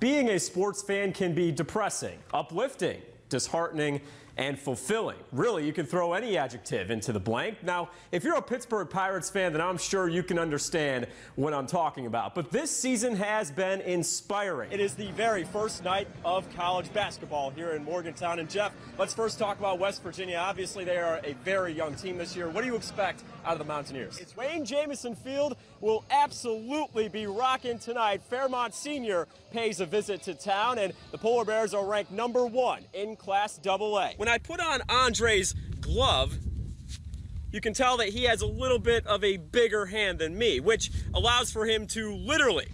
Being a sports fan can be depressing, uplifting, disheartening, and fulfilling. Really, you can throw any adjective into the blank. Now, if you're a Pittsburgh Pirates fan, then I'm sure you can understand what I'm talking about. But this season has been inspiring. It is the very first night of college basketball here in Morgantown. And Jeff, let's first talk about West Virginia. Obviously, they are a very young team this year. What do you expect out of the Mountaineers? It's Wayne Jamison Field will absolutely be rocking tonight. Fairmont Senior pays a visit to town, and the Polar Bears are ranked #1 in Class AA. When I put on Andre's glove, you can tell that he has a little bit of a bigger hand than me, which allows for him to literally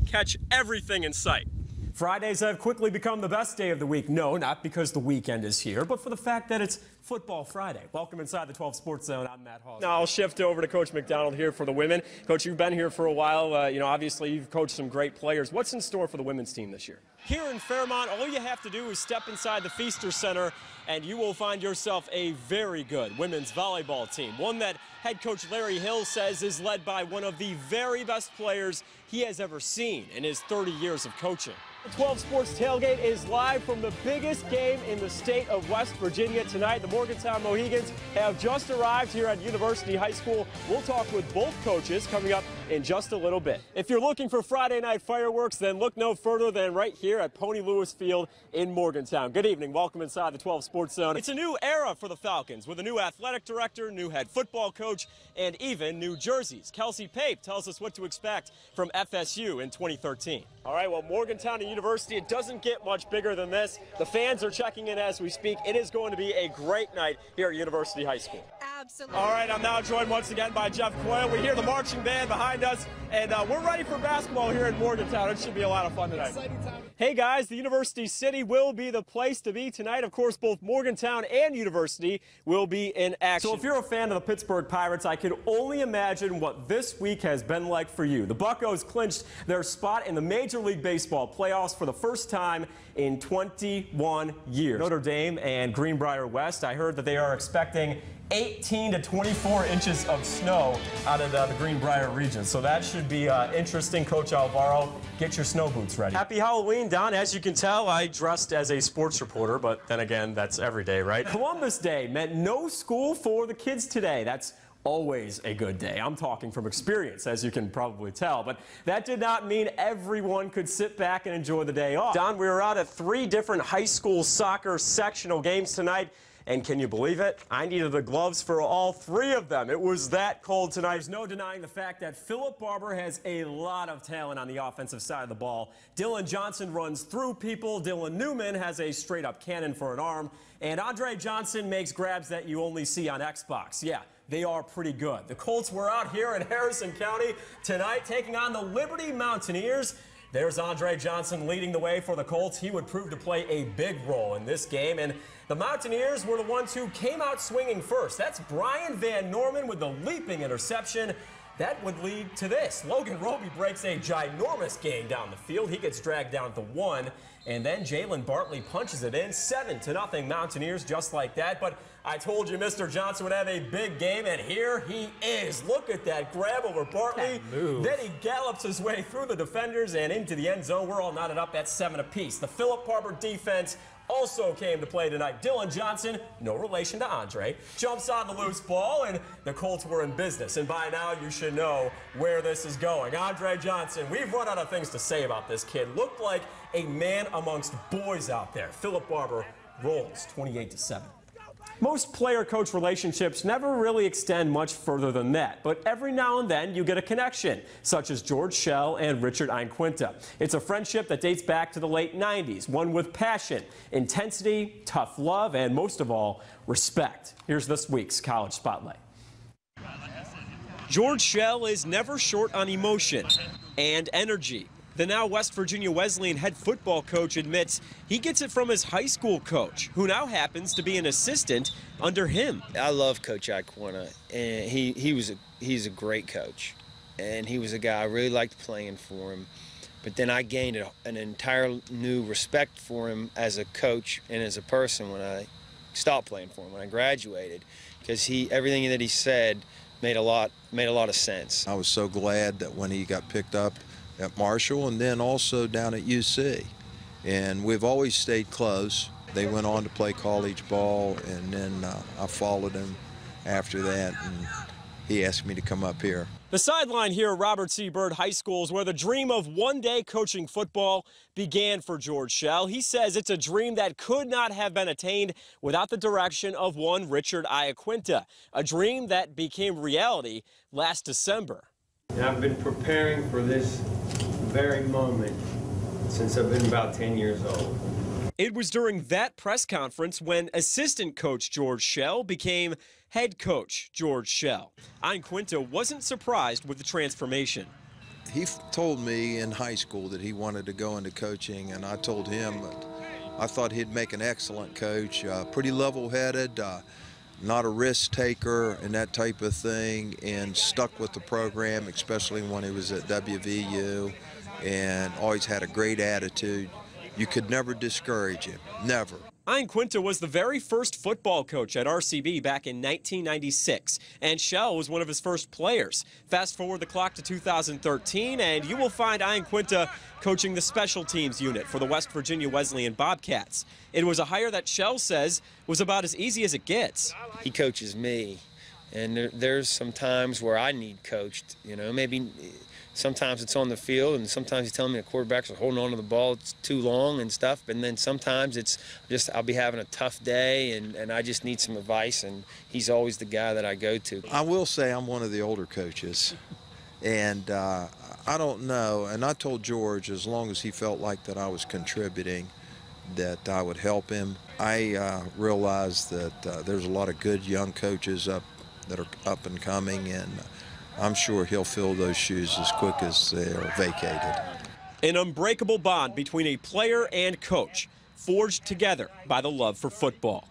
catch everything in sight. Fridays have quickly become the best day of the week. No, not because the weekend is here, but for the fact that it's Football Friday. Welcome inside the 12 Sports Zone. I'm Matt Hauswirth. Now I'll shift over to Coach McDonald here for the women. Coach, you've been here for a while. Obviously you've coached some great players. What's in store for the women's team this year? Here in Fairmont, all you have to do is step inside the Feaster Center, and you will find yourself a very good women's volleyball team. One that head coach Larry Hill says is led by one of the very best players he has ever seen in his 30 years of coaching. The 12 Sports Tailgate is live from the biggest game in the state of West Virginia tonight. The Morgantown Mohegans have just arrived here at University High School. We'll talk with both coaches coming up in just a little bit. If you're looking for Friday night fireworks, then look no further than right here at Pony Lewis Field in Morgantown. Good evening. Welcome inside the 12 Sports Zone. It's a new era for the Falcons with a new athletic director, new head football coach, and even new jerseys. Kelsey Pape tells us what to expect from FSU in 2013. All right, well, Morgantown University, it doesn't get much bigger than this. The fans are checking in as we speak. It is going to be a great night here at University High School. Absolutely. All right, I'm now joined once again by Jeff Coyle. We hear the marching band behind us, and we're ready for basketball here in Morgantown. It should be a lot of fun tonight. Hey guys, the University City will be the place to be tonight. Of course, both Morgantown and University will be in action. So if you're a fan of the Pittsburgh Pirates, I can only imagine what this week has been like for you. The Buccos clinched their spot in the Major League Baseball playoffs for the first time in 21 years. Notre Dame and Greenbrier West, I heard that they are expecting 18 to 24 inches of snow out of the Greenbrier region. So that should be interesting. Coach Alvaro, get your snow boots ready. Happy Halloween, Don. As you can tell, I dressed as a sports reporter, but then again, that's every day, right? Columbus Day meant no school for the kids today. That's always a good day. I'm talking from experience, as you can probably tell. But that did not mean everyone could sit back and enjoy the day off. Don, we were out at 3 different high school soccer sectional games tonight. And can you believe it? I needed the gloves for all 3 of them. It was that cold tonight. There's no denying the fact that Philip Barber has a lot of talent on the offensive side of the ball. Dylan Johnson runs through people. Dylan Newman has a straight-up cannon for an arm. And Andre Johnson makes grabs that you only see on Xbox. Yeah, they are pretty good. The Colts were out here in Harrison County tonight taking on the Liberty Mountaineers. There's Andre Johnson leading the way for the Colts. He would prove to play a big role in this game. And the Mountaineers were the ones who came out swinging first. That's Brian Van Norman with the leaping interception. That would lead to this. Logan Roby breaks a ginormous gain down the field. He gets dragged down to 1. And then Jalen Bartley punches it in. 7-0 Mountaineers just like that. But I told you Mr. Johnson would have a big game, and here he is. Look at that grab over Bartley. Then he gallops his way through the defenders and into the end zone. We're all knotted up at 7 apiece. The Philip Barber defense also came to play tonight. Dylan Johnson, no relation to Andre, jumps on the loose ball, and the Colts were in business. And by now, you should know where this is going. Andre Johnson, we've run out of things to say about this kid. Looked like a man amongst boys out there. Philip Barber rolls 28-7. Most player-coach relationships never really extend much further than that, but every now and then you get a connection, such as George Schell and Richard Einquinta. It's a friendship that dates back to the late 90s, one with passion, intensity, tough love, and most of all, respect. Here's this week's College Spotlight. George Schell is never short on emotion and energy. The now West Virginia Wesleyan head football coach admits he gets it from his high school coach, who now happens to be an assistant under him. I love Coach Iaquinta, and he's a great coach, and he was a guy I really liked playing for him. But then I gained an entire new respect for him as a coach and as a person when I stopped playing for him, when I graduated, because everything that he said made a lot of sense. I was so glad that when he got picked up at Marshall and then also down at UC. And we've always stayed close. They went on to play college ball, and then I followed him after that, and he asked me to come up here. The sideline here at Robert C. Byrd High School is where the dream of one day coaching football began for George Shell. He says it's a dream that could not have been attained without the direction of one Richard Iaquinta, a dream that became reality last December. And I've been preparing for this very moment since I've been about 10 years old. It was during that press conference when assistant coach George Shell became head coach George Shell. Iaquinta wasn't surprised with the transformation. He told me in high school that he wanted to go into coaching, and I told him that I thought he'd make an excellent coach, pretty level-headed, not a risk taker and that type of thing, and stuck with the program, especially when he was at WVU, and always had a great attitude. You could never discourage him, never. Iaquinta was the very first football coach at RCB back in 1996, and Shell was one of his first players. Fast forward the clock to 2013, and you will find Iaquinta coaching the special teams unit for the West Virginia Wesleyan Bobcats. It was a hire that Shell says was about as easy as it gets. He coaches me, and there's some times where I need coached. You know, maybe sometimes it's on the field, and sometimes he's telling me the quarterbacks are holding on to the ball it's too long and stuff, and then sometimes it's just I'll be having a tough day and I just need some advice, and he's always the guy that I go to. I will say I'm one of the older coaches, and I don't know, and I told George as long as he felt like that I was contributing, that I would help him. I realized that there's a lot of good young coaches that are up and coming, and I'm sure he'll fill those shoes as quick as they are vacated. An unbreakable bond between a player and coach, forged together by the love for football.